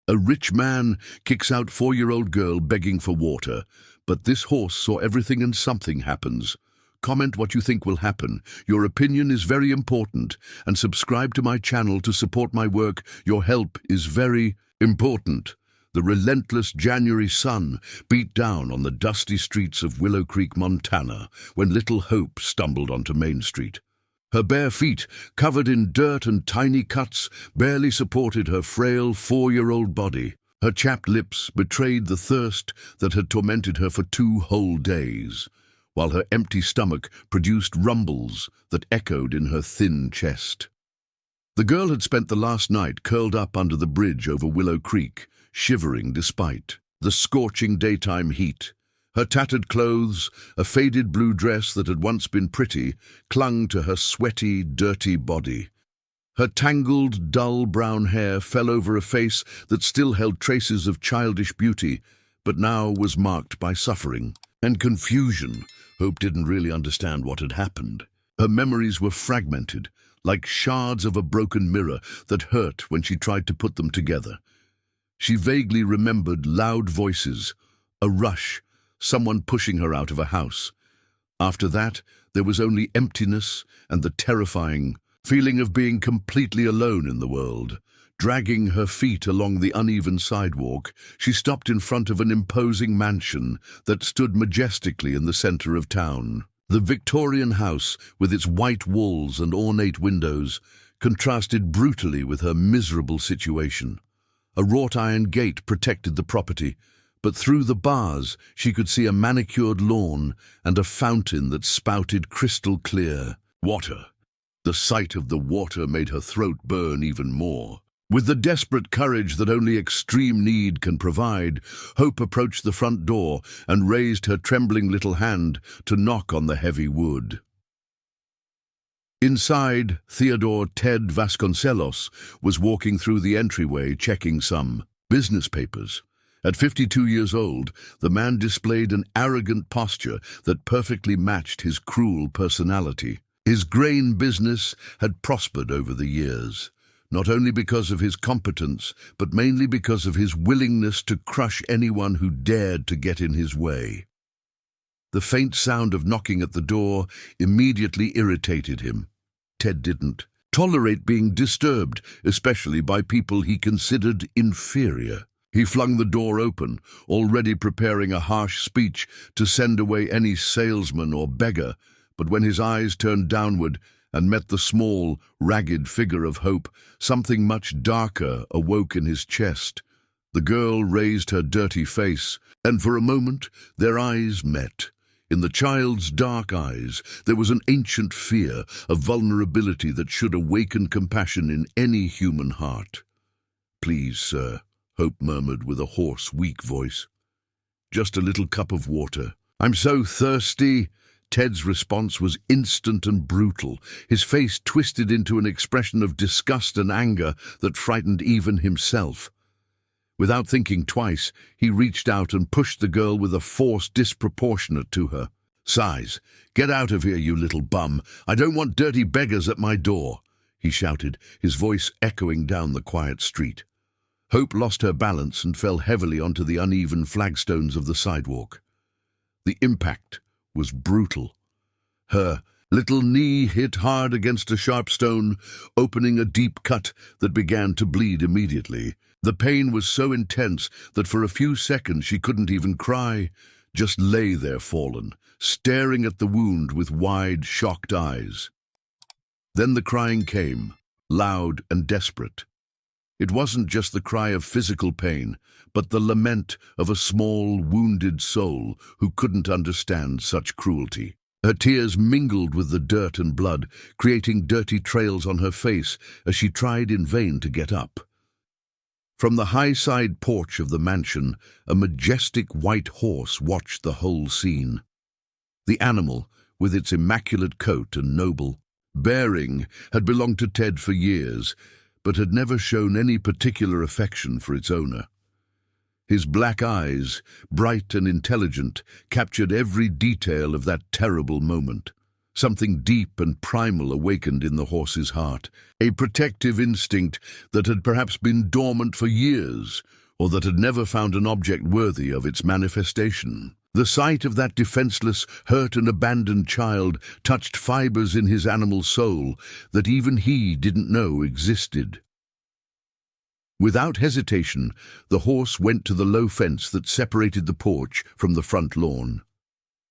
A rich man kicks out 4-year-old girl begging for water, but this horse saw everything and something happens. Comment what you think will happen. Your opinion is very important, and subscribe to my channel to support my work. Your help is very important. The relentless January sun beat down on the dusty streets of Willow Creek, Montana, when little Hope stumbled onto Main Street. Her bare feet, covered in dirt and tiny cuts, barely supported her frail 4-year-old body. Her chapped lips betrayed the thirst that had tormented her for 2 whole days, while her empty stomach produced rumbles that echoed in her thin chest. The girl had spent the last night curled up under the bridge over Willow Creek, shivering despite the scorching daytime heat. Her tattered clothes, a faded blue dress that had once been pretty, clung to her sweaty, dirty body. Her tangled, dull brown hair fell over a face that still held traces of childish beauty, but now was marked by suffering and confusion. Hope didn't really understand what had happened. Her memories were fragmented, like shards of a broken mirror that hurt when she tried to put them together. She vaguely remembered loud voices, a rush, someone pushing her out of a house. After that, there was only emptiness and the terrifying feeling of being completely alone in the world. Dragging her feet along the uneven sidewalk, she stopped in front of an imposing mansion that stood majestically in the center of town. The Victorian house, with its white walls and ornate windows, contrasted brutally with her miserable situation. A wrought iron gate protected the property, but through the bars she could see a manicured lawn and a fountain that spouted crystal clear water. The sight of the water made her throat burn even more. With the desperate courage that only extreme need can provide, Hope approached the front door and raised her trembling little hand to knock on the heavy wood. Inside, Theodore Ted Vasconcelos was walking through the entryway checking some business papers. At 52 years old, the man displayed an arrogant posture that perfectly matched his cruel personality. His grain business had prospered over the years, not only because of his competence, but mainly because of his willingness to crush anyone who dared to get in his way. The faint sound of knocking at the door immediately irritated him. Ted didn't tolerate being disturbed, especially by people he considered inferior. He flung the door open, already preparing a harsh speech to send away any salesman or beggar, but when his eyes turned downward and met the small, ragged figure of Hope, something much darker awoke in his chest. The girl raised her dirty face, and for a moment their eyes met. In the child's dark eyes there was an ancient fear of vulnerability that should awaken compassion in any human heart. "Please, sir," Hope murmured with a hoarse, weak voice. "Just a little cup of water. I'm so thirsty." Ted's response was instant and brutal, his face twisted into an expression of disgust and anger that frightened even himself. Without thinking twice, he reached out and pushed the girl with a force disproportionate to her. "Size, get out of here, you little bum. I don't want dirty beggars at my door," he shouted, his voice echoing down the quiet street. Hope lost her balance and fell heavily onto the uneven flagstones of the sidewalk. The impact was brutal. Her little knee hit hard against a sharp stone, opening a deep cut that began to bleed immediately. The pain was so intense that for a few seconds she couldn't even cry, just lay there fallen, staring at the wound with wide, shocked eyes. Then the crying came, loud and desperate. It wasn't just the cry of physical pain, but the lament of a small, wounded soul who couldn't understand such cruelty. Her tears mingled with the dirt and blood, creating dirty trails on her face as she tried in vain to get up. From the high side porch of the mansion, a majestic white horse watched the whole scene. The animal, with its immaculate coat and noble bearing, had belonged to Ted for years, but had never shown any particular affection for its owner. His black eyes, bright and intelligent, captured every detail of that terrible moment. Something deep and primal awakened in the horse's heart, a protective instinct that had perhaps been dormant for years, or that had never found an object worthy of its manifestation. The sight of that defenseless, hurt and abandoned child touched fibers in his animal soul that even he didn't know existed. Without hesitation, the horse went to the low fence that separated the porch from the front lawn.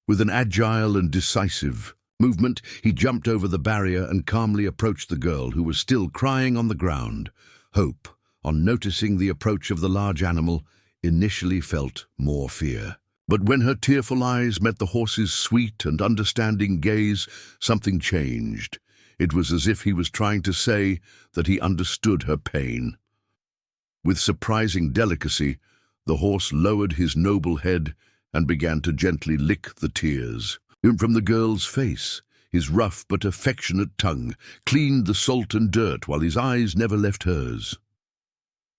With an agile and decisive movement, he jumped over the barrier and calmly approached the girl who was still crying on the ground. Hope, on noticing the approach of the large animal, initially felt more fear. But when her tearful eyes met the horse's sweet and understanding gaze, something changed. It was as if he was trying to say that he understood her pain. With surprising delicacy, the horse lowered his noble head and began to gently lick the tears from the girl's face. His rough but affectionate tongue cleaned the salt and dirt while his eyes never left hers.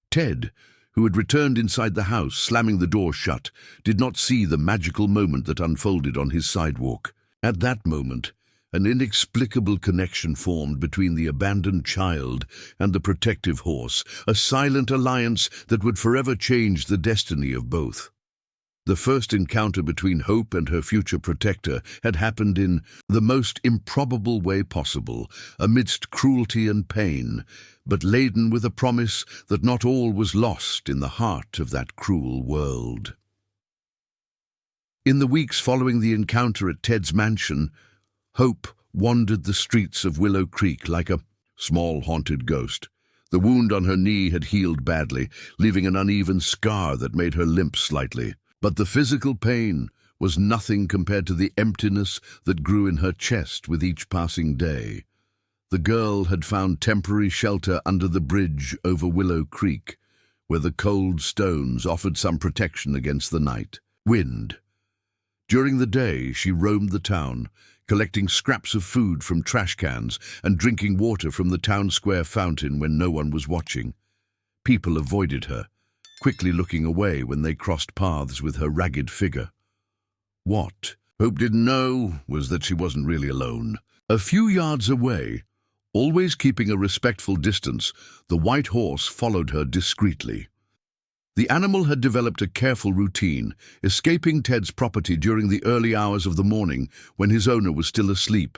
Ted, who had returned inside the house, slamming the door shut, did not see the magical moment that unfolded on his sidewalk. At that moment, an inexplicable connection formed between the abandoned child and the protective horse, a silent alliance that would forever change the destiny of both. The first encounter between Hope and her future protector had happened in the most improbable way possible, amidst cruelty and pain, but laden with a promise that not all was lost in the heart of that cruel world. In the weeks following the encounter at Ted's mansion, Hope wandered the streets of Willow Creek like a small haunted ghost. The wound on her knee had healed badly, leaving an uneven scar that made her limp slightly. But the physical pain was nothing compared to the emptiness that grew in her chest with each passing day. The girl had found temporary shelter under the bridge over Willow Creek, where the cold stones offered some protection against the night wind. During the day, she roamed the town, collecting scraps of food from trash cans and drinking water from the town square fountain when no one was watching. People avoided her, quickly looking away when they crossed paths with her ragged figure. What Hope didn't know was that she wasn't really alone. A few yards away, always keeping a respectful distance, the white horse followed her discreetly. The animal had developed a careful routine, escaping Ted's property during the early hours of the morning when his owner was still asleep,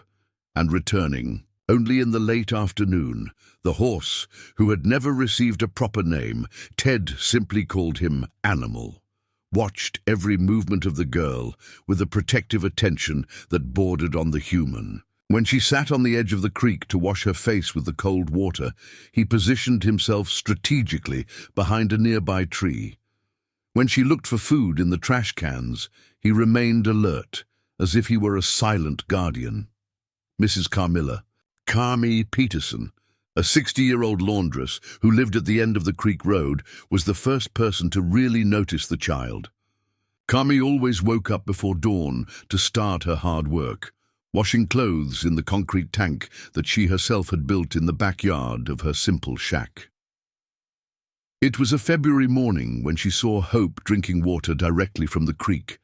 and returning only in the late afternoon. The horse, who had never received a proper name, Ted simply called him Animal, watched every movement of the girl with a protective attention that bordered on the human. When she sat on the edge of the creek to wash her face with the cold water, he positioned himself strategically behind a nearby tree. When she looked for food in the trash cans, he remained alert, as if he were a silent guardian. Mrs. Carmi Peterson, a 60-year-old laundress who lived at the end of the creek road, was the first person to really notice the child. Carmi always woke up before dawn to start her hard work, washing clothes in the concrete tank that she herself had built in the backyard of her simple shack. It was a February morning when she saw Hope drinking water directly from the creek.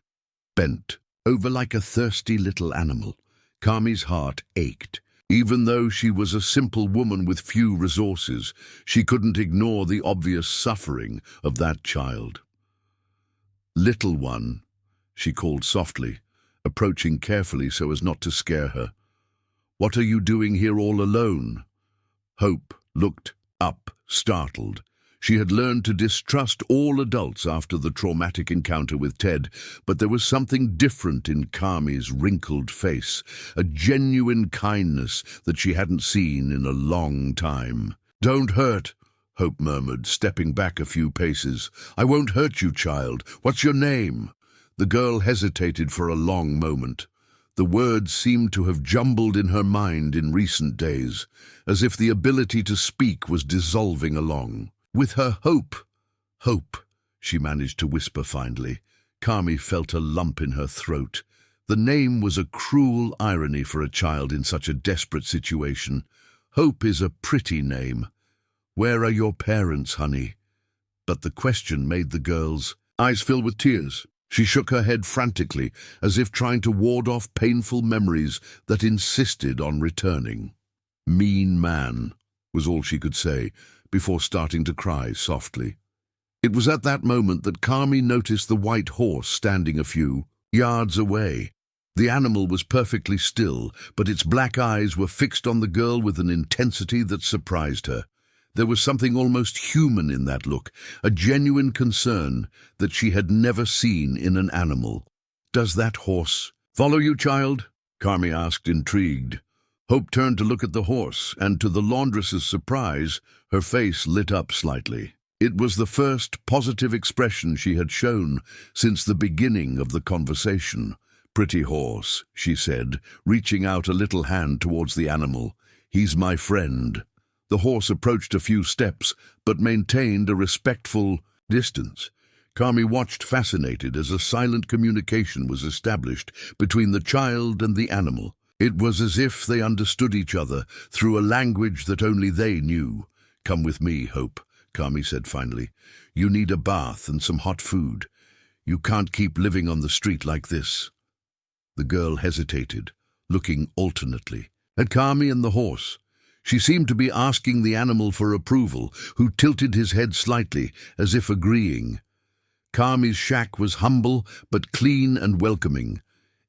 Bent over like a thirsty little animal, Carmi's heart ached. Even though she was a simple woman with few resources, she couldn't ignore the obvious suffering of that child. "Little one," she called softly, approaching carefully so as not to scare her. "What are you doing here all alone?" Hope looked up, startled. She had learned to distrust all adults after the traumatic encounter with Ted, but there was something different in Carmi's wrinkled face, a genuine kindness that she hadn't seen in a long time. "Don't hurt," Hope murmured, stepping back a few paces. "I won't hurt you, child. What's your name?" The girl hesitated for a long moment. The words seemed to have jumbled in her mind in recent days, as if the ability to speak was dissolving along. With her hope, she managed to whisper finally. Carmi felt a lump in her throat. The name was a cruel irony for a child in such a desperate situation. Hope is a pretty name. "Where are your parents, honey?" But the question made the girl's eyes fill with tears. She shook her head frantically, as if trying to ward off painful memories that insisted on returning. "Mean man," was all she could say, before starting to cry softly. It was at that moment that Carmi noticed the white horse standing a few yards away. The animal was perfectly still, but its black eyes were fixed on the girl with an intensity that surprised her. There was something almost human in that look, a genuine concern that she had never seen in an animal. "Does that horse follow you, child?" Carmi asked, intrigued. Hope turned to look at the horse, and to the laundress's surprise, her face lit up slightly. It was the first positive expression she had shown since the beginning of the conversation. "Pretty horse," she said, reaching out a little hand towards the animal. "He's my friend." The horse approached a few steps, but maintained a respectful distance. Carmi watched fascinated as a silent communication was established between the child and the animal. It was as if they understood each other through a language that only they knew. "Come with me, Hope," Carmi said finally. "You need a bath and some hot food. You can't keep living on the street like this." The girl hesitated, looking alternately at Carmi and the horse. She seemed to be asking the animal for approval, who tilted his head slightly, as if agreeing. Carmi's shack was humble but clean and welcoming.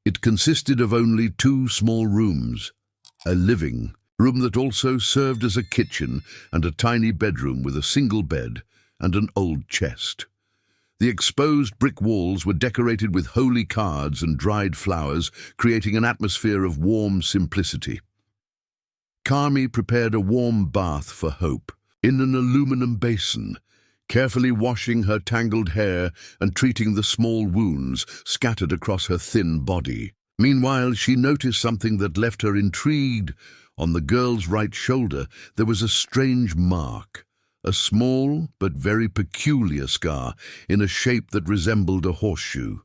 It consisted of only 2 small rooms, a living room that also served as a kitchen and a tiny bedroom with a single bed and an old chest. The exposed brick walls were decorated with holy cards and dried flowers, creating an atmosphere of warm simplicity. Carmi prepared a warm bath for Hope in an aluminum basin, carefully washing her tangled hair and treating the small wounds scattered across her thin body. Meanwhile, she noticed something that left her intrigued. On the girl's right shoulder, there was a strange mark, a small but very peculiar scar in a shape that resembled a horseshoe.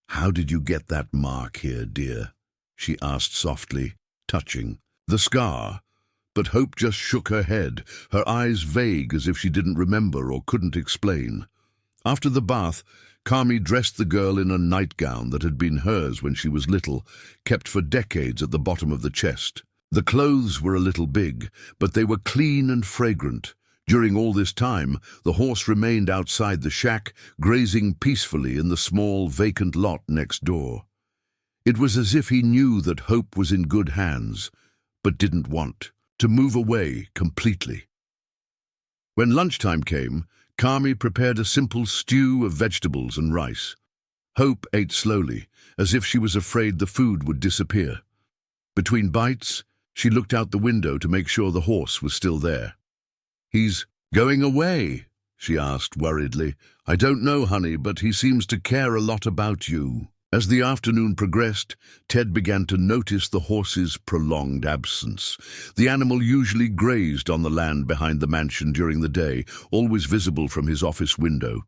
"How did you get that mark here, dear?" she asked softly, touching the scar. But Hope just shook her head, her eyes vague as if she didn't remember or couldn't explain. After the bath, Carmi dressed the girl in a nightgown that had been hers when she was little, kept for decades at the bottom of the chest. The clothes were a little big, but they were clean and fragrant. During all this time, the horse remained outside the shack, grazing peacefully in the small, vacant lot next door. It was as if he knew that Hope was in good hands, but didn't want to move away completely. When lunchtime came, Carmi prepared a simple stew of vegetables and rice. Hope ate slowly, as if she was afraid the food would disappear. Between bites, she looked out the window to make sure the horse was still there. "He's going away?" she asked worriedly. "I don't know, honey, but he seems to care a lot about you." As the afternoon progressed, Ted began to notice the horse's prolonged absence. The animal usually grazed on the land behind the mansion during the day, always visible from his office window.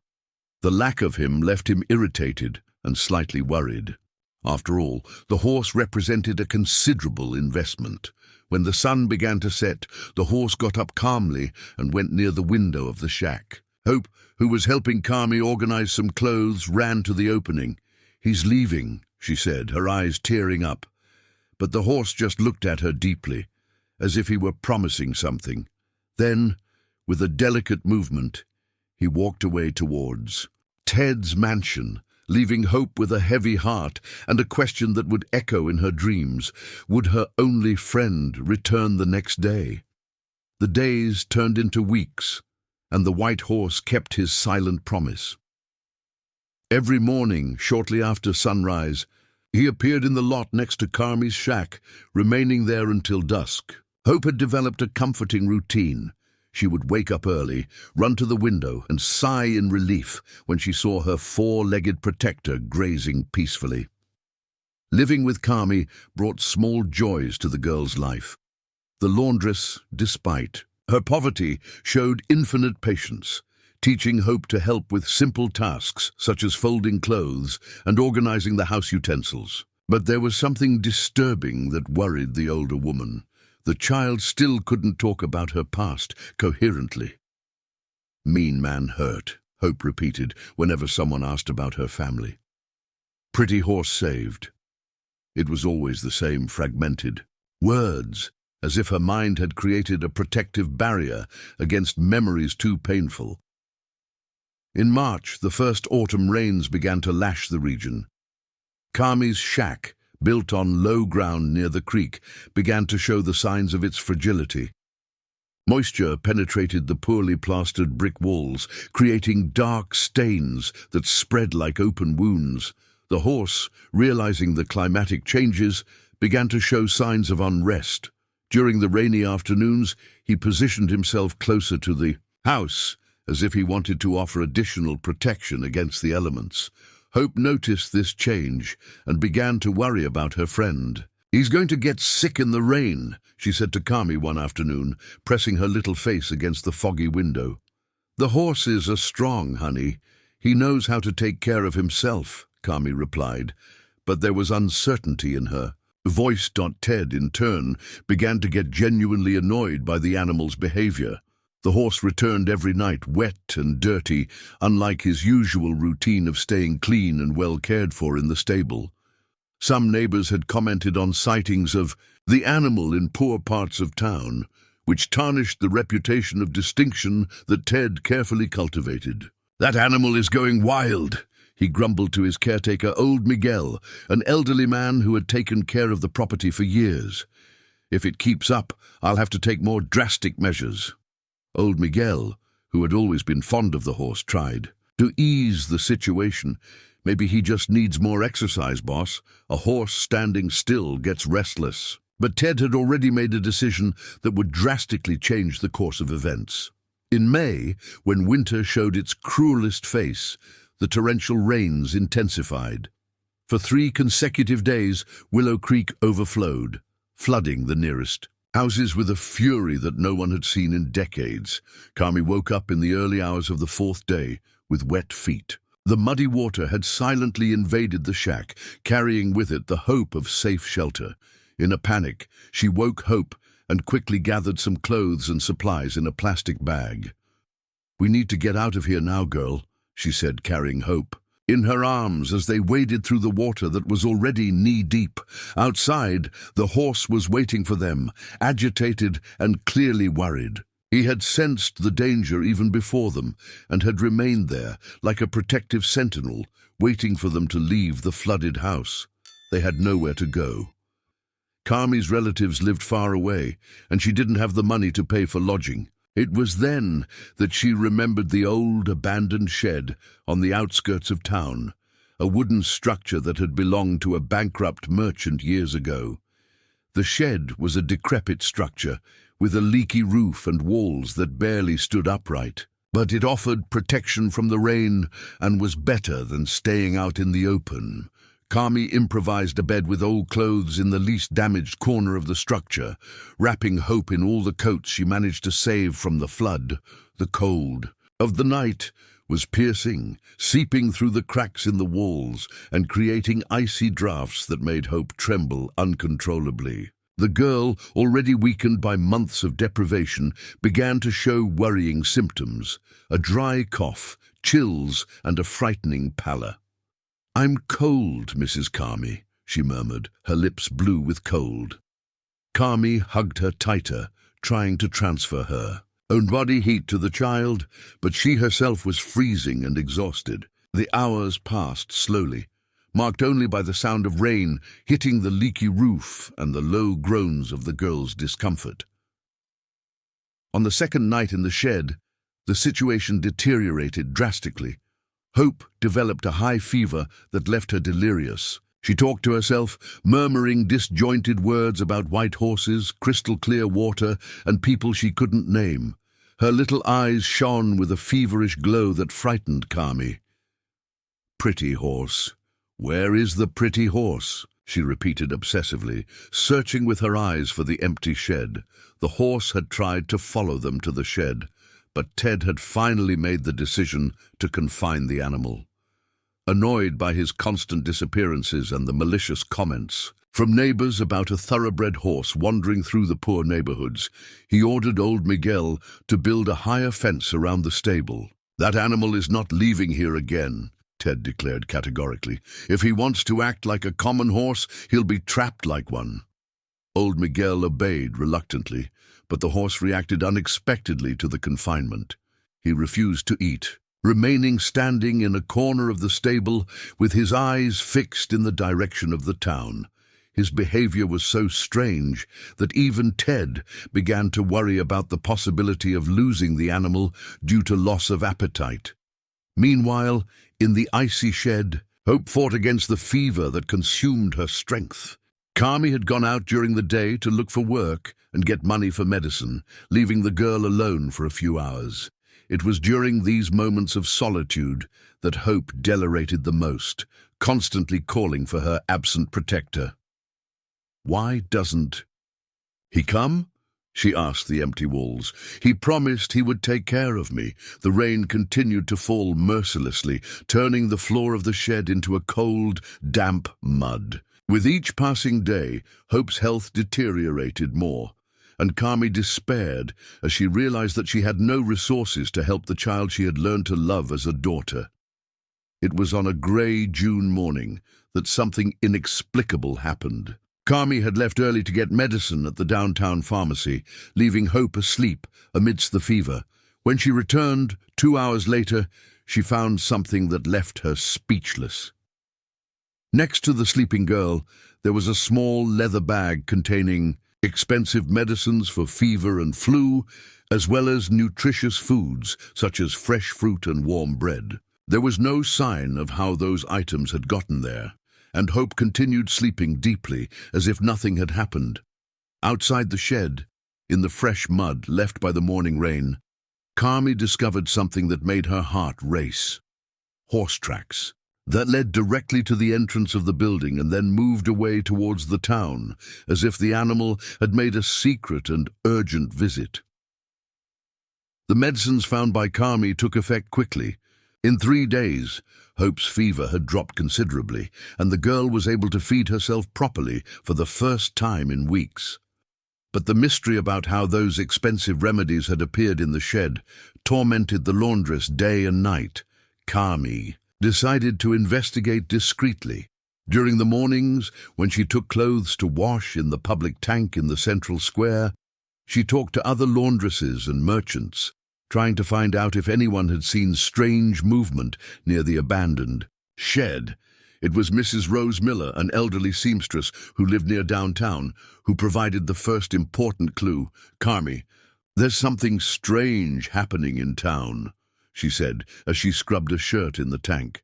The lack of him left him irritated and slightly worried. After all, the horse represented a considerable investment. When the sun began to set, the horse got up calmly and went near the window of the shack. Hope, who was helping Carmi organize some clothes, ran to the opening. "He's leaving," she said, her eyes tearing up. But the horse just looked at her deeply, as if he were promising something. Then, with a delicate movement, he walked away towards Ted's mansion, leaving Hope with a heavy heart and a question that would echo in her dreams. Would her only friend return the next day? The days turned into weeks, and the white horse kept his silent promise. Every morning, shortly after sunrise, he appeared in the lot next to Carmi's shack, remaining there until dusk. Hope had developed a comforting routine. She would wake up early, run to the window, and sigh in relief when she saw her 4-legged protector grazing peacefully. Living with Carmi brought small joys to the girl's life. The laundress, despite her poverty, showed infinite patience, teaching Hope to help with simple tasks such as folding clothes and organizing the house utensils. But there was something disturbing that worried the older woman. The child still couldn't talk about her past coherently. "Mean man hurt," Hope repeated whenever someone asked about her family. Pretty horse saved. It was always the same fragmented words, as if her mind had created a protective barrier against memories too painful. In March, the first autumn rains began to lash the region. Kami's shack, built on low ground near the creek, began to show the signs of its fragility. Moisture penetrated the poorly plastered brick walls, creating dark stains that spread like open wounds. The horse, realizing the climatic changes, began to show signs of unrest. During the rainy afternoons, he positioned himself closer to the house, as if he wanted to offer additional protection against the elements. Hope noticed this change and began to worry about her friend. "He's going to get sick in the rain," she said to Kami one afternoon, pressing her little face against the foggy window. "The horses are strong, honey. He knows how to take care of himself," Kami replied, but there was uncertainty in her voice. Ted, in turn, began to get genuinely annoyed by the animal's behavior. The horse returned every night wet and dirty, unlike his usual routine of staying clean and well cared for in the stable. Some neighbors had commented on sightings of the animal in poor parts of town, which tarnished the reputation of distinction that Ted carefully cultivated. "That animal is going wild," he grumbled to his caretaker, old Miguel, an elderly man who had taken care of the property for years. "If it keeps up, I'll have to take more drastic measures." Old Miguel, who had always been fond of the horse, tried to ease the situation. "Maybe he just needs more exercise, boss. A horse standing still gets restless." But Ted had already made a decision that would drastically change the course of events. In May, when winter showed its cruelest face, the torrential rains intensified. For 3 consecutive days, Willow Creek overflowed, flooding the nearest houses with a fury that no one had seen in decades. Kami woke up in the early hours of the 4th day with wet feet. The muddy water had silently invaded the shack, carrying with it the hope of safe shelter. In a panic, she woke Hope and quickly gathered some clothes and supplies in a plastic bag. "We need to get out of here now, girl," she said, carrying Hope in her arms as they waded through the water that was already knee-deep. Outside, the horse was waiting for them, agitated and clearly worried. He had sensed the danger even before them and had remained there, like a protective sentinel, waiting for them to leave the flooded house. They had nowhere to go. Kami's relatives lived far away, and she didn't have the money to pay for lodging. It was then that she remembered the old abandoned shed on the outskirts of town, a wooden structure that had belonged to a bankrupt merchant years ago. The shed was a decrepit structure, with a leaky roof and walls that barely stood upright. But it offered protection from the rain and was better than staying out in the open. Kami improvised a bed with old clothes in the least damaged corner of the structure, wrapping Hope in all the coats she managed to save from the flood. The cold of the night was piercing, seeping through the cracks in the walls and creating icy drafts that made Hope tremble uncontrollably. The girl, already weakened by months of deprivation, began to show worrying symptoms: a dry cough, chills, and a frightening pallor. "I'm cold, Mrs. Kami," she murmured, her lips blue with cold. Kami hugged her tighter, trying to transfer her own body heat to the child, but she herself was freezing and exhausted. The hours passed slowly, marked only by the sound of rain hitting the leaky roof and the low groans of the girl's discomfort. On the second night in the shed, the situation deteriorated drastically. Hope developed a high fever that left her delirious. She talked to herself, murmuring disjointed words about white horses, crystal-clear water, and people she couldn't name. Her little eyes shone with a feverish glow that frightened Kami. "Pretty horse. Where is the pretty horse?" she repeated obsessively, searching with her eyes for the empty shed. The horse had tried to follow them to the shed, but Ted had finally made the decision to confine the animal. Annoyed by his constant disappearances and the malicious comments from neighbors about a thoroughbred horse wandering through the poor neighborhoods, he ordered old Miguel to build a higher fence around the stable. "That animal is not leaving here again," Ted declared categorically. "If he wants to act like a common horse, he'll be trapped like one." Old Miguel obeyed reluctantly, but the horse reacted unexpectedly to the confinement. He refused to eat, remaining standing in a corner of the stable with his eyes fixed in the direction of the town. His behavior was so strange that even Ted began to worry about the possibility of losing the animal due to loss of appetite. Meanwhile, in the icy shed, Hope fought against the fever that consumed her strength. Carmy had gone out during the day to look for work and get money for medicine, leaving the girl alone for a few hours. It was during these moments of solitude that Hope delirated the most, constantly calling for her absent protector. "Why doesn't he come?" she asked the empty walls. "He promised he would take care of me." The rain continued to fall mercilessly, turning the floor of the shed into a cold, damp mud. With each passing day, Hope's health deteriorated more, and Carmy despaired as she realized that she had no resources to help the child she had learned to love as a daughter. It was on a grey June morning that something inexplicable happened. Carmy had left early to get medicine at the downtown pharmacy, leaving Hope asleep amidst the fever. When she returned 2 hours later, she found something that left her speechless. Next to the sleeping girl, there was a small leather bag containing expensive medicines for fever and flu, as well as nutritious foods such as fresh fruit and warm bread. There was no sign of how those items had gotten there, and Hope continued sleeping deeply as if nothing had happened. Outside the shed, in the fresh mud left by the morning rain, Carmy discovered something that made her heart race. Horse tracks that led directly to the entrance of the building and then moved away towards the town, as if the animal had made a secret and urgent visit. The medicines found by Carmy took effect quickly. In 3 days, Hope's fever had dropped considerably, and the girl was able to feed herself properly for the first time in weeks. But the mystery about how those expensive remedies had appeared in the shed tormented the laundress day and night. Carmy decided to investigate discreetly. During the mornings, when she took clothes to wash in the public tank in the central square, she talked to other laundresses and merchants, trying to find out if anyone had seen strange movement near the abandoned shed. It was Mrs. Rose Miller, an elderly seamstress who lived near downtown, who provided the first important clue. "Carmy, there's something strange happening in town," she said as she scrubbed a shirt in the tank.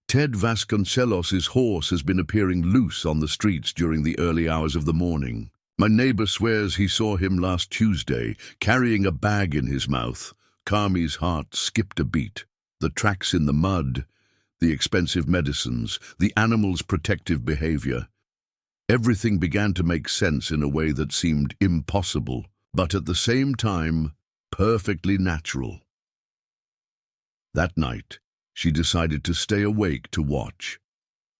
"Ted Vasconcellos' horse has been appearing loose on the streets during the early hours of the morning. My neighbor swears he saw him last Tuesday, carrying a bag in his mouth." Carmy's heart skipped a beat. The tracks in the mud, the expensive medicines, the animal's protective behavior. Everything began to make sense in a way that seemed impossible, but at the same time, perfectly natural. That night, she decided to stay awake to watch.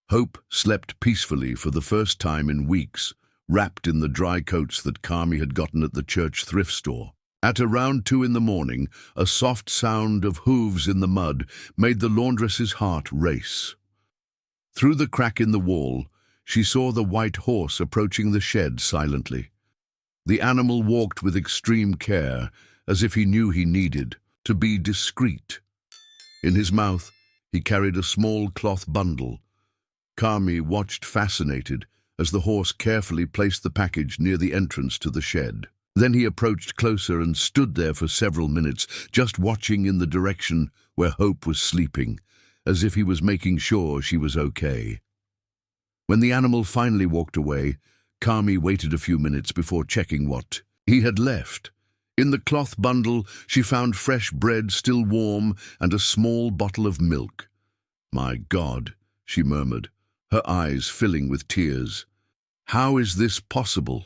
Hope slept peacefully for the first time in weeks, wrapped in the dry coats that Carmy had gotten at the church thrift store. At around 2 in the morning, a soft sound of hooves in the mud made the laundress's heart race. Through the crack in the wall, she saw the white horse approaching the shed silently. The animal walked with extreme care, as if he knew he needed to be discreet. In his mouth, he carried a small cloth bundle. Carmy watched fascinated as the horse carefully placed the package near the entrance to the shed. Then he approached closer and stood there for several minutes, just watching in the direction where Hope was sleeping, as if he was making sure she was okay. When the animal finally walked away, Carmy waited a few minutes before checking what he had left. In the cloth bundle, she found fresh bread still warm and a small bottle of milk. "My God," she murmured, her eyes filling with tears. "How is this possible?"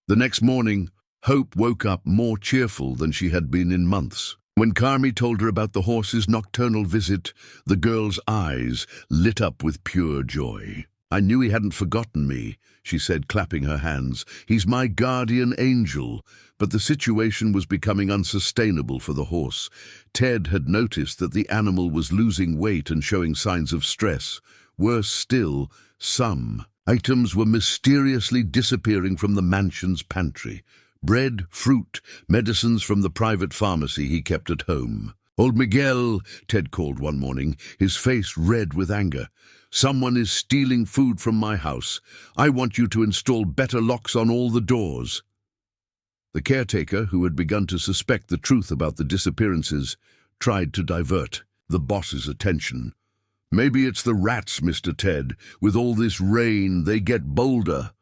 The next morning, Hope woke up more cheerful than she had been in months. When Carmy told her about the horse's nocturnal visit, the girl's eyes lit up with pure joy. I knew he hadn't forgotten me, she said, clapping her hands. He's my guardian angel. But the situation was becoming unsustainable for the horse. Ted had noticed that the animal was losing weight and showing signs of stress. Worse still, some items were mysteriously disappearing from the mansion's pantry. Bread, fruit, medicines from the private pharmacy he kept at home. "Old Miguel," Ted called one morning, his face red with anger. "Someone is stealing food from my house. I want you to install better locks on all the doors." The caretaker, who had begun to suspect the truth about the disappearances, tried to divert the boss's attention. "Maybe it's the rats, Mr. Ted. With all this rain, they get bolder."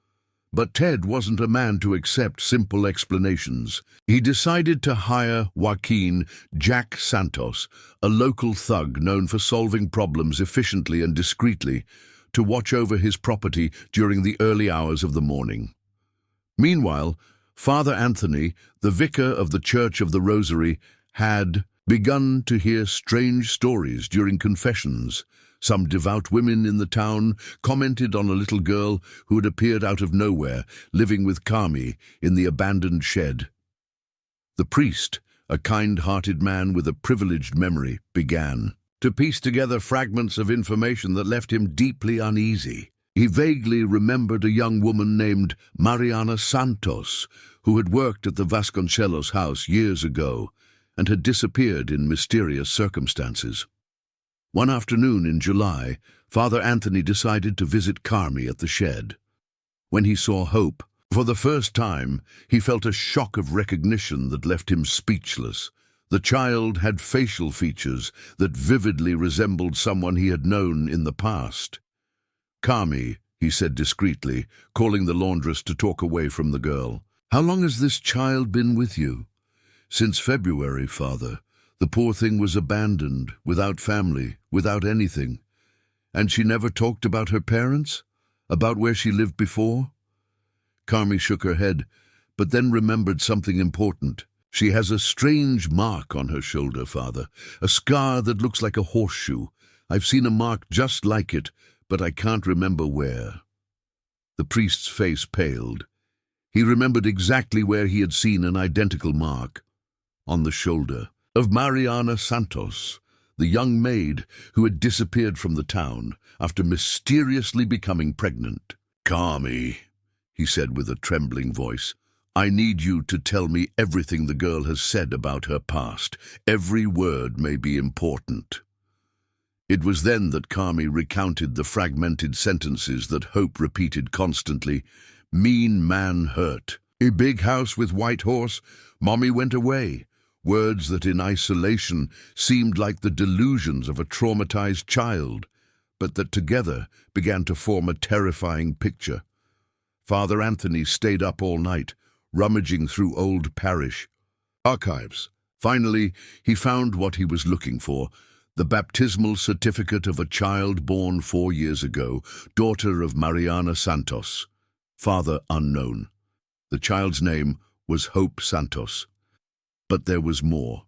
But Ted wasn't a man to accept simple explanations. He decided to hire Joaquin Jack Santos, a local thug known for solving problems efficiently and discreetly, to watch over his property during the early hours of the morning. Meanwhile, Father Anthony, the vicar of the Church of the Rosary, had begun to hear strange stories during confessions. Some devout women in the town commented on a little girl who had appeared out of nowhere, living with Carmi in the abandoned shed. The priest, a kind-hearted man with a privileged memory, began to piece together fragments of information that left him deeply uneasy. He vaguely remembered a young woman named Mariana Santos, who had worked at the Vasconcelos house years ago and had disappeared in mysterious circumstances. One afternoon in July, Father Anthony decided to visit Carmi at the shed. When he saw Hope, for the first time, he felt a shock of recognition that left him speechless. The child had facial features that vividly resembled someone he had known in the past. "Carmi," he said discreetly, calling the laundress to talk away from the girl. "How long has this child been with you?" "Since February, Father. The poor thing was abandoned, without family, without anything. And she never talked about her parents? About where she lived before?" Carmi shook her head, but then remembered something important. "She has a strange mark on her shoulder, Father. A scar that looks like a horseshoe. I've seen a mark just like it, but I can't remember where." The priest's face paled. He remembered exactly where he had seen an identical mark. On the shoulder of Mariana Santos, the young maid who had disappeared from the town after mysteriously becoming pregnant. "Carmi," he said with a trembling voice, "I need you to tell me everything the girl has said about her past. Every word may be important." It was then that Carmi recounted the fragmented sentences that Hope repeated constantly. "Mean man hurt. A big house with white horse. Mommy went away." Words that in isolation seemed like the delusions of a traumatized child, but that together began to form a terrifying picture. Father Anthony stayed up all night, rummaging through old parish archives. Finally, he found what he was looking for: the baptismal certificate of a child born 4 years ago, daughter of Mariana Santos. Father unknown. The child's name was Hope Santos. But there was more.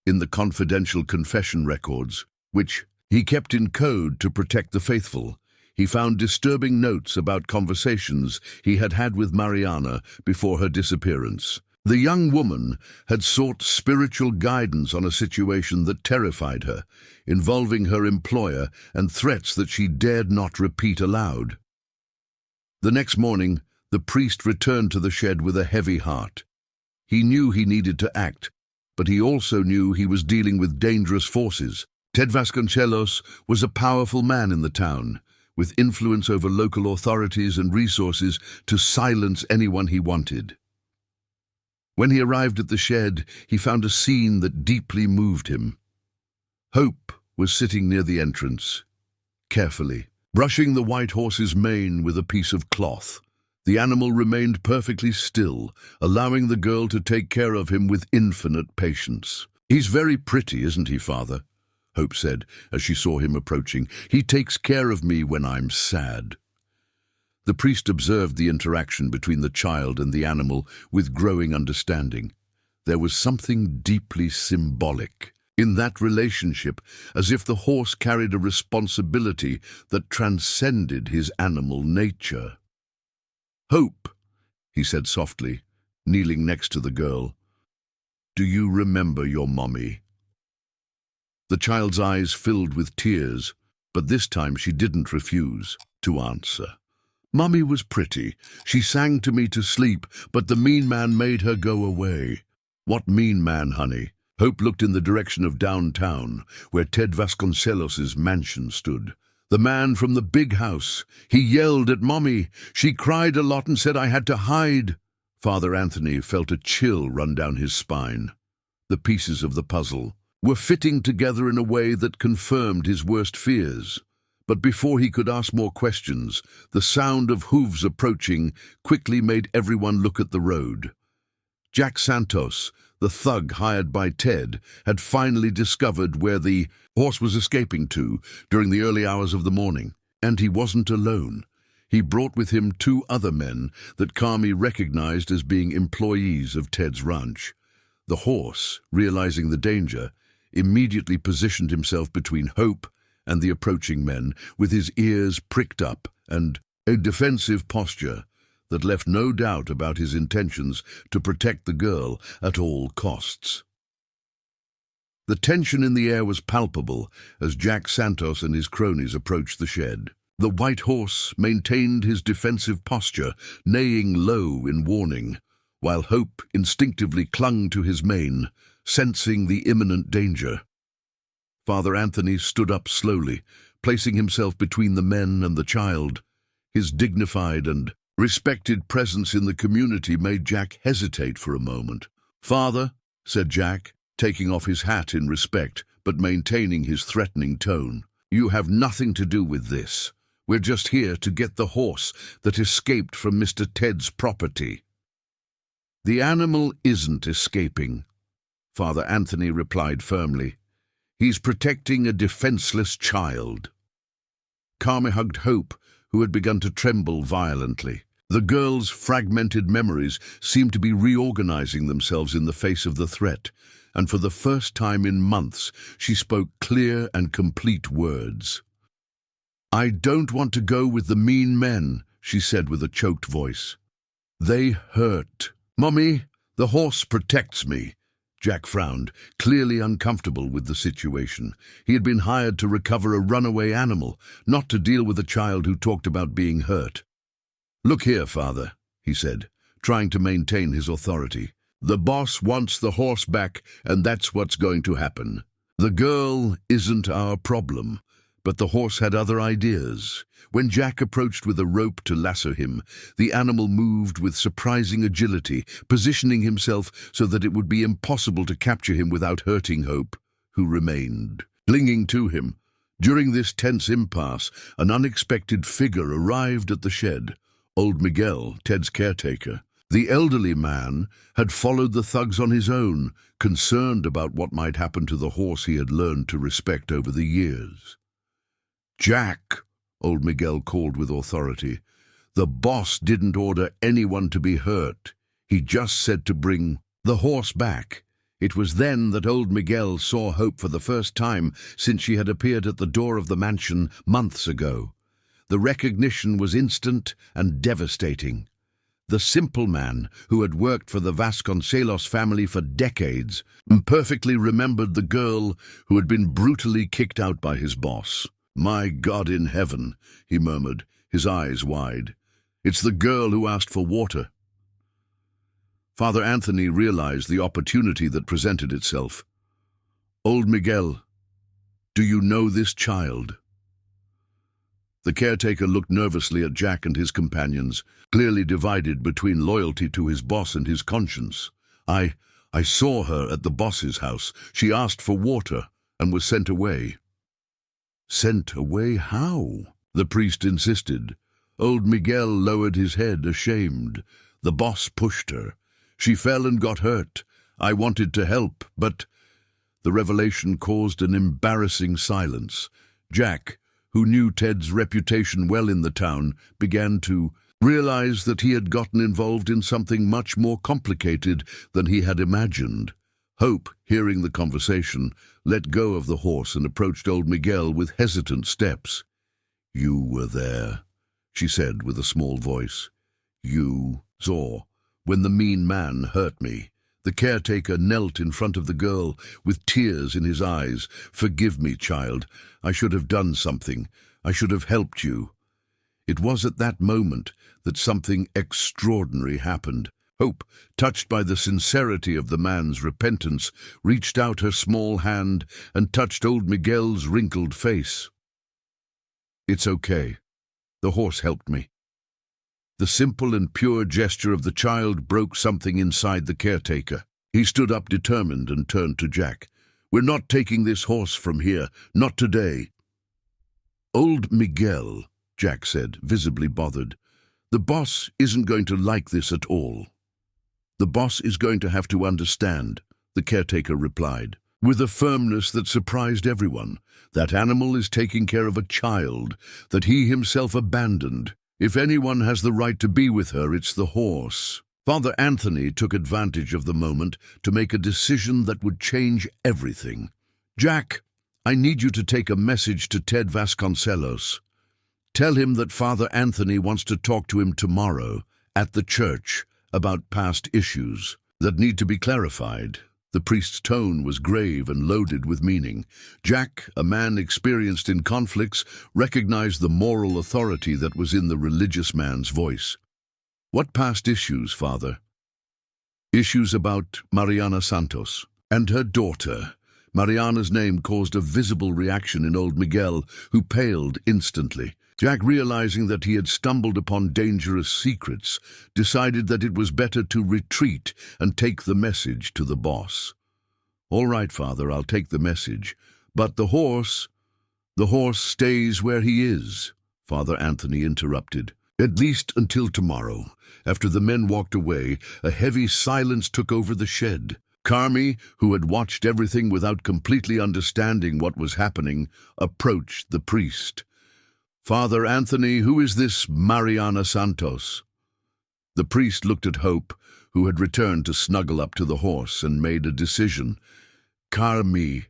In the confidential confession records, which he kept in code to protect the faithful, he found disturbing notes about conversations he had had with Mariana before her disappearance. The young woman had sought spiritual guidance on a situation that terrified her, involving her employer and threats that she dared not repeat aloud. The next morning, the priest returned to the shed with a heavy heart. He knew he needed to act, but he also knew he was dealing with dangerous forces. Ted Vasconcelos was a powerful man in the town, with influence over local authorities and resources to silence anyone he wanted. When he arrived at the shed, he found a scene that deeply moved him. Hope was sitting near the entrance, carefully, brushing the white horse's mane with a piece of cloth. The animal remained perfectly still, allowing the girl to take care of him with infinite patience. "He's very pretty, isn't he, Father?" Hope said as she saw him approaching. "He takes care of me when I'm sad." The priest observed the interaction between the child and the animal with growing understanding. There was something deeply symbolic in that relationship, as if the horse carried a responsibility that transcended his animal nature. "Hope," he said softly, kneeling next to the girl, "do you remember your mommy?" The child's eyes filled with tears, but this time she didn't refuse to answer. "Mummy was pretty. She sang to me to sleep, but the mean man made her go away." "What mean man, honey?" Hope looked in the direction of downtown, where Ted Vasconcelos's mansion stood. "The man from the big house. He yelled at Mommy. She cried a lot and said I had to hide." Father Anthony felt a chill run down his spine. The pieces of the puzzle were fitting together in a way that confirmed his worst fears. But before he could ask more questions, the sound of hooves approaching quickly made everyone look at the road. Jack Santos, the thug hired by Ted, had finally discovered where the horse was escaping to during the early hours of the morning. And he wasn't alone. He brought with him 2 other men that Carmi recognized as being employees of Ted's ranch. The horse, realizing the danger, immediately positioned himself between Hope and the approaching men, with his ears pricked up and a defensive posture that left no doubt about his intentions to protect the girl at all costs. The tension in the air was palpable as Jack Santos and his cronies approached the shed. The white horse maintained his defensive posture, neighing low in warning, while Hope instinctively clung to his mane, sensing the imminent danger. Father Anthony stood up slowly, placing himself between the men and the child. His dignified and respected presence in the community made Jack hesitate for a moment. "Father," said Jack, taking off his hat in respect, but maintaining his threatening tone, "you have nothing to do with this. We're just here to get the horse that escaped from Mr. Ted's property." "The animal isn't escaping," Father Anthony replied firmly. "He's protecting a defenseless child." Carmi hugged Hope, who had begun to tremble violently. The girl's fragmented memories seemed to be reorganizing themselves in the face of the threat, and for the first time in months she spoke clear and complete words. "I don't want to go with the mean men," she said with a choked voice. "They hurt. Mommy, the horse protects me." Jack frowned, clearly uncomfortable with the situation. He had been hired to recover a runaway animal, not to deal with a child who talked about being hurt. "Look here, Father," he said, trying to maintain his authority. "The boss wants the horse back, and that's what's going to happen. The girl isn't our problem, but the horse had other ideas." When Jack approached with a rope to lasso him, the animal moved with surprising agility, positioning himself so that it would be impossible to capture him without hurting Hope, who remained clinging to him. During this tense impasse, an unexpected figure arrived at the shed. Old Miguel, Ted's caretaker. The elderly man had followed the thugs on his own, concerned about what might happen to the horse he had learned to respect over the years. "Jack," Old Miguel called with authority, "the boss didn't order anyone to be hurt. He just said to bring the horse back." It was then that old Miguel saw Hope for the first time since she had appeared at the door of the mansion months ago. The recognition was instant and devastating. The simple man who had worked for the Vasconcelos family for decades perfectly remembered the girl who had been brutally kicked out by his boss. "My God in heaven," he murmured, his eyes wide. "It's the girl who asked for water." Father Anthony realized the opportunity that presented itself. "Old Miguel, do you know this child?" The caretaker looked nervously at Jack and his companions, clearly divided between loyalty to his boss and his conscience. I saw her at the boss's house. She asked for water and was sent away." "Sent away how?" the priest insisted. Old Miguel lowered his head, ashamed. "The boss pushed her. She fell and got hurt. I wanted to help, but—" The revelation caused an embarrassing silence. Jack, who knew Ted's reputation well in the town, began to realize that he had gotten involved in something much more complicated than he had imagined. Hope, hearing the conversation, let go of the horse and approached old Miguel with hesitant steps. "You were there," she said with a small voice. "You saw when the mean man hurt me." The caretaker knelt in front of the girl with tears in his eyes. "Forgive me, child. I should have done something. I should have helped you." It was at that moment that something extraordinary happened. Hope, touched by the sincerity of the man's repentance, reached out her small hand and touched old Miguel's wrinkled face. "It's okay. The horse helped me." The simple and pure gesture of the child broke something inside the caretaker. He stood up determined and turned to Jack. "We're not taking this horse from here, not today." "Old Miguel," Jack said, visibly bothered, "the boss isn't going to like this at all." "The boss is going to have to understand," the caretaker replied, with a firmness that surprised everyone. "That animal is taking care of a child that he himself abandoned. If anyone has the right to be with her, it's the horse." Father Anthony took advantage of the moment to make a decision that would change everything. "Jack, I need you to take a message to Ted Vasconcelos. Tell him that Father Anthony wants to talk to him tomorrow at the church about past issues that need to be clarified." The priest's tone was grave and loaded with meaning. Jack, a man experienced in conflicts, recognized the moral authority that was in the religious man's voice. "What past issues, Father?" "Issues about Mariana Santos and her daughter." Mariana's name caused a visible reaction in old Miguel, who paled instantly. Jack, realizing that he had stumbled upon dangerous secrets, decided that it was better to retreat and take the message to the boss. "All right, Father, I'll take the message. But the horse stays where he is," Father Anthony interrupted. "At least until tomorrow." After the men walked away, a heavy silence took over the shed. Carmi, who had watched everything without completely understanding what was happening, approached the priest. "Father Anthony, who is this Mariana Santos?" The priest looked at Hope, who had returned to snuggle up to the horse, and made a decision. "Carmi,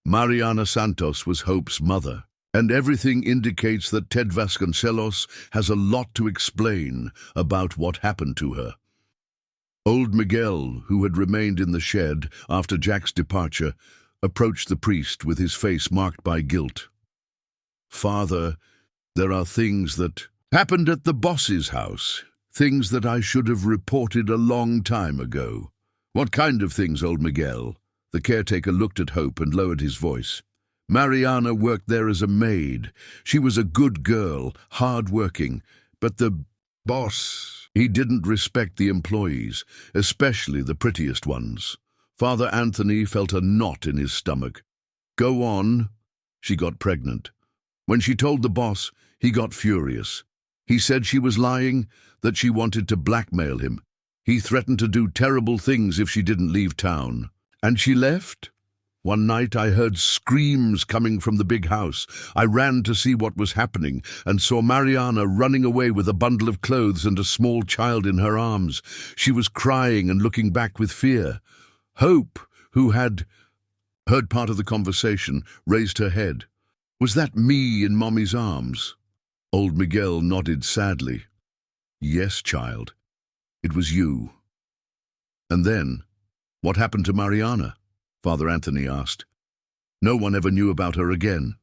Mariana Santos was Hope's mother, and everything indicates that Ted Vasconcelos has a lot to explain about what happened to her." Old Miguel, who had remained in the shed after Jack's departure, approached the priest with his face marked by guilt. "Father, there are things that happened at the boss's house, things that I should have reported a long time ago." "What kind of things, old Miguel?" The caretaker looked at Hope and lowered his voice. "Mariana worked there as a maid. She was a good girl, hard-working, but the boss, he didn't respect the employees, especially the prettiest ones." Father Anthony felt a knot in his stomach. "Go on." "She got pregnant. When she told the boss, he got furious. He said she was lying, that she wanted to blackmail him. He threatened to do terrible things if she didn't leave town. And she left? One night I heard screams coming from the big house. I ran to see what was happening and saw Mariana running away with a bundle of clothes and a small child in her arms. She was crying and looking back with fear. Hope, who had heard part of the conversation, raised her head. Was that me in Mommy's arms? Old Miguel nodded sadly. Yes, child. It was you. And then, what happened to Mariana? Father Anthony asked. No one ever knew about her again.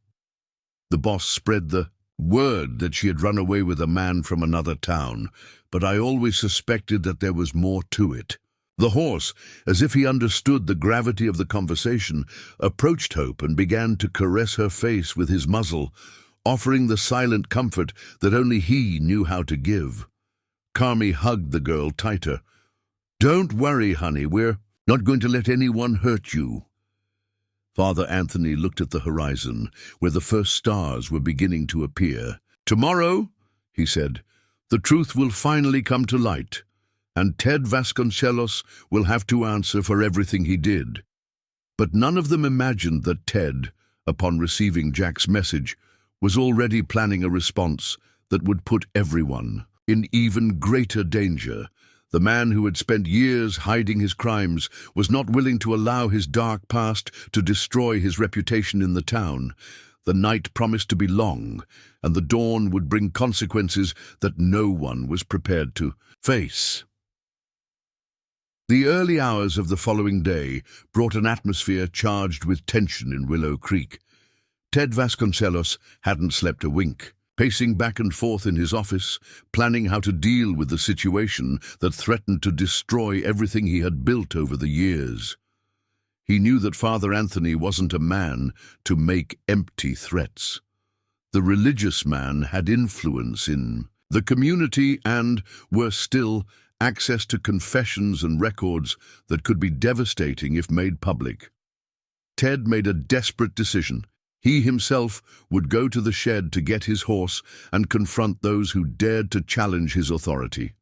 The boss spread the word that she had run away with a man from another town, but I always suspected that there was more to it. The horse, as if he understood the gravity of the conversation, approached Hope and began to caress her face with his muzzle, offering the silent comfort that only he knew how to give. Carmi hugged the girl tighter. Don't worry, honey, we're not going to let anyone hurt you. Father Anthony looked at the horizon, where the first stars were beginning to appear. Tomorrow, he said, the truth will finally come to light, and Ted Vasconcelos will have to answer for everything he did. But none of them imagined that Ted, upon receiving Jack's message, was already planning a response that would put everyone in even greater danger The man who had spent years hiding his crimes was not willing to allow his dark past to destroy his reputation in the town. The night promised to be long, and the dawn would bring consequences that no one was prepared to face. The early hours of the following day brought an atmosphere charged with tension in Willow Creek. Ted Vasconcelos hadn't slept a wink, pacing back and forth in his office, planning how to deal with the situation that threatened to destroy everything he had built over the years. He knew that Father Anthony wasn't a man to make empty threats. The religious man had influence in the community and, worse still, access to confessions and records that could be devastating if made public. Ted made a desperate decision. He himself would go to the shed to get his horse and confront those who dared to challenge his authority.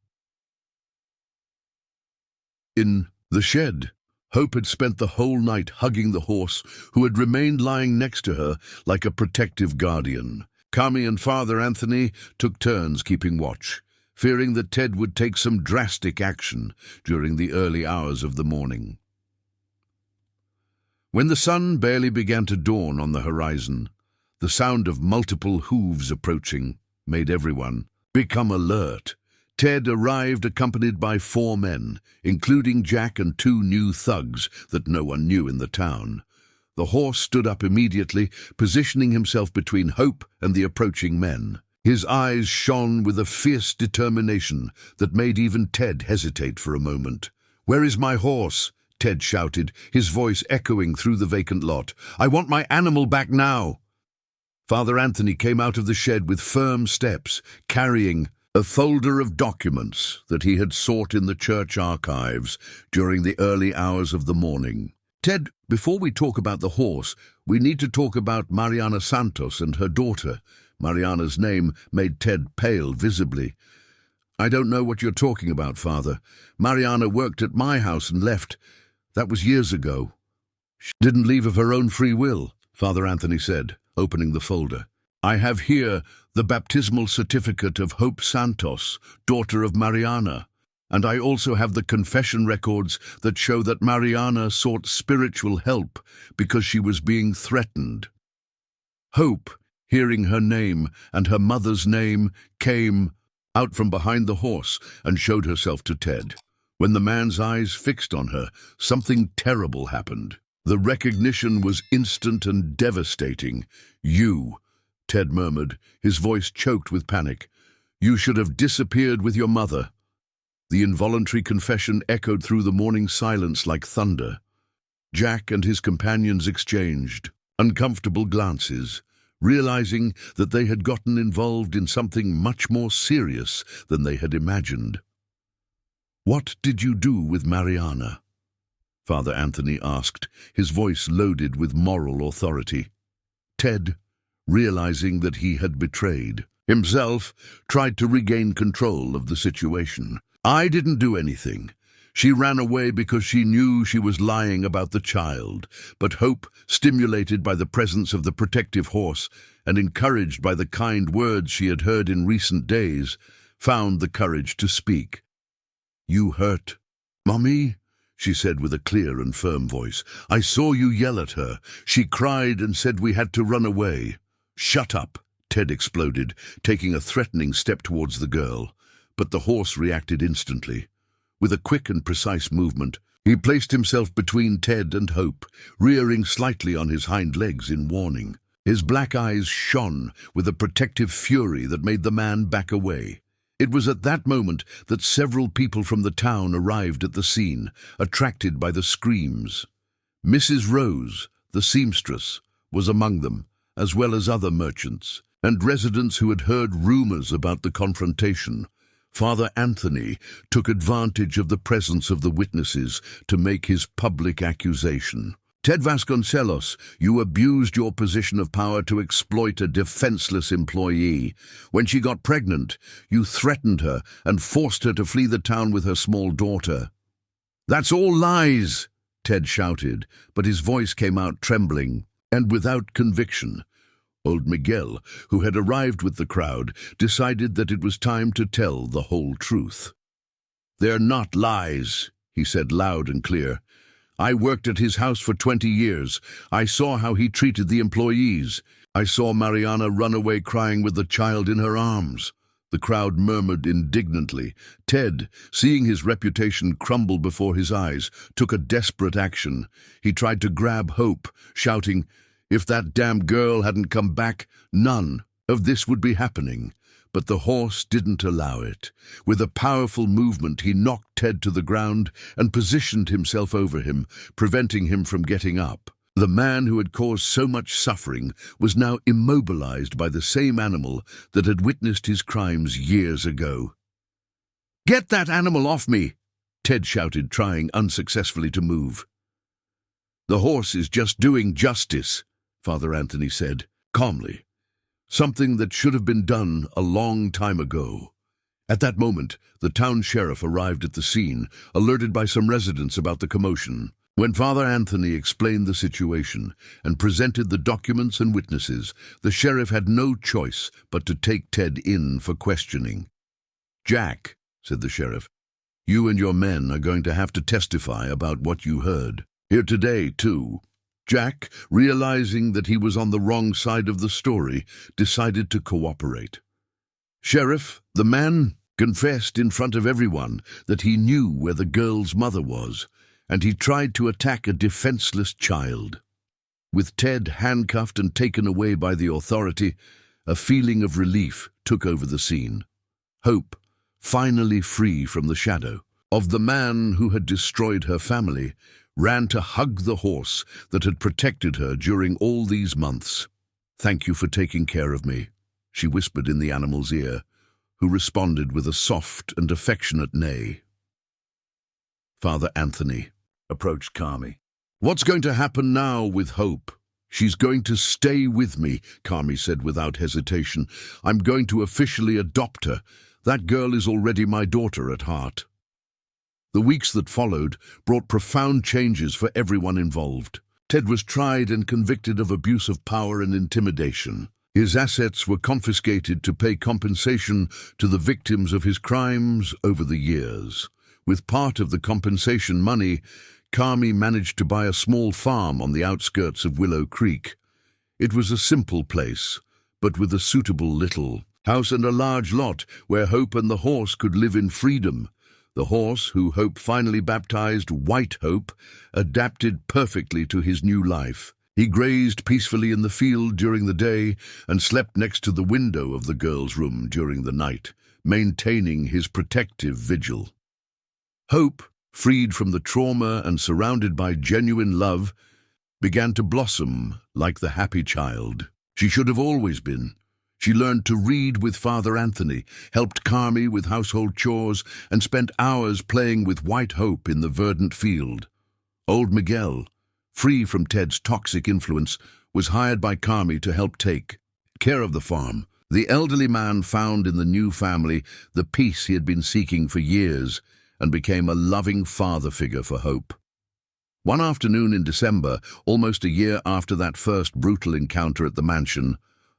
In the shed, Hope had spent the whole night hugging the horse, who had remained lying next to her like a protective guardian. Kami and Father Anthony took turns keeping watch, fearing that Ted would take some drastic action during the early hours of the morning. When the sun barely began to dawn on the horizon, the sound of multiple hooves approaching made everyone become alert. Ted arrived accompanied by 4 men, including Jack and 2 new thugs that no one knew in the town. The horse stood up immediately, positioning himself between Hope and the approaching men. His eyes shone with a fierce determination that made even Ted hesitate for a moment. "Where is my horse?" Ted shouted, his voice echoing through the vacant lot. "I want my animal back now." Father Anthony came out of the shed with firm steps, carrying a folder of documents that he had sought in the church archives during the early hours of the morning. "Ted, before we talk about the horse, we need to talk about Mariana Santos and her daughter." Mariana's name made Ted pale visibly. "I don't know what you're talking about, Father. Mariana worked at my house and left. That was years ago." "She didn't leave of her own free will," Father Anthony said, opening the folder. "I have here the baptismal certificate of Hope Santos, daughter of Mariana, and I also have the confession records that show that Mariana sought spiritual help because she was being threatened." Hope, hearing her name and her mother's name, came out from behind the horse and showed herself to Ted. When the man's eyes fixed on her, something terrible happened. The recognition was instant and devastating. "You," Ted murmured, his voice choked with panic. "You should have disappeared with your mother." The involuntary confession echoed through the morning silence like thunder. Jack and his companions exchanged uncomfortable glances, realizing that they had gotten involved in something much more serious than they had imagined. "What did you do with Mariana?" Father Anthony asked, his voice loaded with moral authority. Ted, realizing that he had betrayed himself, tried to regain control of the situation. "I didn't do anything. She ran away because she knew she was lying about the child, but Hope, stimulated by the presence of the protective horse and encouraged by the kind words she had heard in recent days, found the courage to speak. "You hurt Mommy?" she said with a clear and firm voice. "I saw you yell at her. She cried and said we had to run away." "Shut up," Ted exploded, taking a threatening step towards the girl. But the horse reacted instantly. With a quick and precise movement, he placed himself between Ted and Hope, rearing slightly on his hind legs in warning. His black eyes shone with a protective fury that made the man back away. It was at that moment that several people from the town arrived at the scene, attracted by the screams. Mrs. Rose, the seamstress, was among them, as well as other merchants, and residents who had heard rumors about the confrontation. Father Anthony took advantage of the presence of the witnesses to make his public accusation. "Ted Vasconcelos, you abused your position of power to exploit a defenseless employee. When she got pregnant, you threatened her and forced her to flee the town with her small daughter." "That's all lies," Ted shouted, but his voice came out trembling and without conviction. Old Miguel, who had arrived with the crowd, decided that it was time to tell the whole truth. "They're not lies," he said loud and clear. "I worked at his house for 20 years. I saw how he treated the employees. I saw Mariana run away crying with the child in her arms." The crowd murmured indignantly. Ted, seeing his reputation crumble before his eyes, took a desperate action. He tried to grab Hope, shouting, "If that damn girl hadn't come back, none of this would be happening." But the horse didn't allow it. With a powerful movement, he knocked Ted to the ground and positioned himself over him, preventing him from getting up. The man who had caused so much suffering was now immobilized by the same animal that had witnessed his crimes years ago. "Get that animal off me!" Ted shouted, trying unsuccessfully to move. "The horse is just doing justice," Father Anthony said, calmly. "Something that should have been done a long time ago." At that moment, the town sheriff arrived at the scene, alerted by some residents about the commotion. When Father Anthony explained the situation and presented the documents and witnesses, the sheriff had no choice but to take Ted in for questioning. "Jack," said the sheriff, "you and your men are going to have to testify about what you heard. Here today, too." Jack, realizing that he was on the wrong side of the story, decided to cooperate. "Sheriff, the man confessed in front of everyone that he knew where the girl's mother was, and he tried to attack a defenseless child." With Ted handcuffed and taken away by the authority, a feeling of relief took over the scene. Hope, finally free from the shadow of the man who had destroyed her family, ran to hug the horse that had protected her during all these months. "Thank you for taking care of me," she whispered in the animal's ear, who responded with a soft and affectionate neigh. Father Anthony approached Carmi. "What's going to happen now with Hope?" "She's going to stay with me," Carmi said without hesitation. "I'm going to officially adopt her. That girl is already my daughter at heart." The weeks that followed brought profound changes for everyone involved. Ted was tried and convicted of abuse of power and intimidation. His assets were confiscated to pay compensation to the victims of his crimes over the years. With part of the compensation money, Carmi managed to buy a small farm on the outskirts of Willow Creek. It was a simple place, but with a suitable little house and a large lot where Hope and the horse could live in freedom. The horse, who Hope finally baptized White Hope, adapted perfectly to his new life. He grazed peacefully in the field during the day and slept next to the window of the girl's room during the night, maintaining his protective vigil. Hope, freed from the trauma and surrounded by genuine love, began to blossom like the happy child she should have always been. She learned to read with Father Anthony, helped Carmi with household chores, and spent hours playing with White Hope in the verdant field. Old Miguel, free from Ted's toxic influence, was hired by Carmi to help take care of the farm. The elderly man found in the new family the peace he had been seeking for years and became a loving father figure for Hope. One afternoon in December, almost a year after that first brutal encounter at the mansion,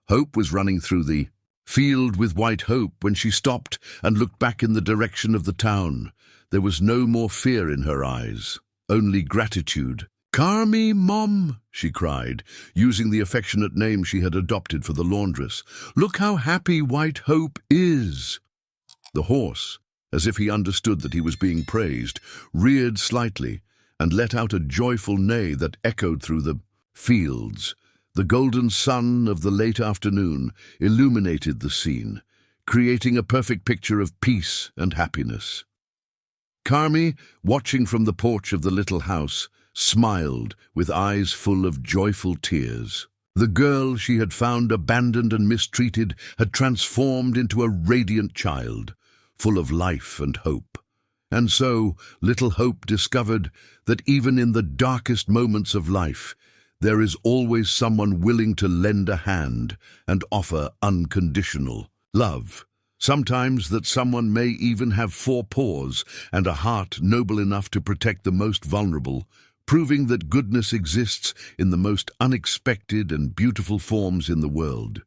Hope was running through the field with White Hope when she stopped and looked back in the direction of the town. There was no more fear in her eyes, only gratitude. "Carmi, Mom," she cried, using the affectionate name she had adopted for the laundress. "Look how happy White Hope is." The horse, as if he understood that he was being praised, reared slightly and let out a joyful neigh that echoed through the fields. The golden sun of the late afternoon illuminated the scene, creating a perfect picture of peace and happiness. Carmi, watching from the porch of the little house, smiled with eyes full of joyful tears. The girl she had found abandoned and mistreated had transformed into a radiant child, full of life and hope. And so, little Hope discovered that even in the darkest moments of life, there is always someone willing to lend a hand and offer unconditional love. Sometimes that someone may even have 4 paws and a heart noble enough to protect the most vulnerable, proving that goodness exists in the most unexpected and beautiful forms in the world.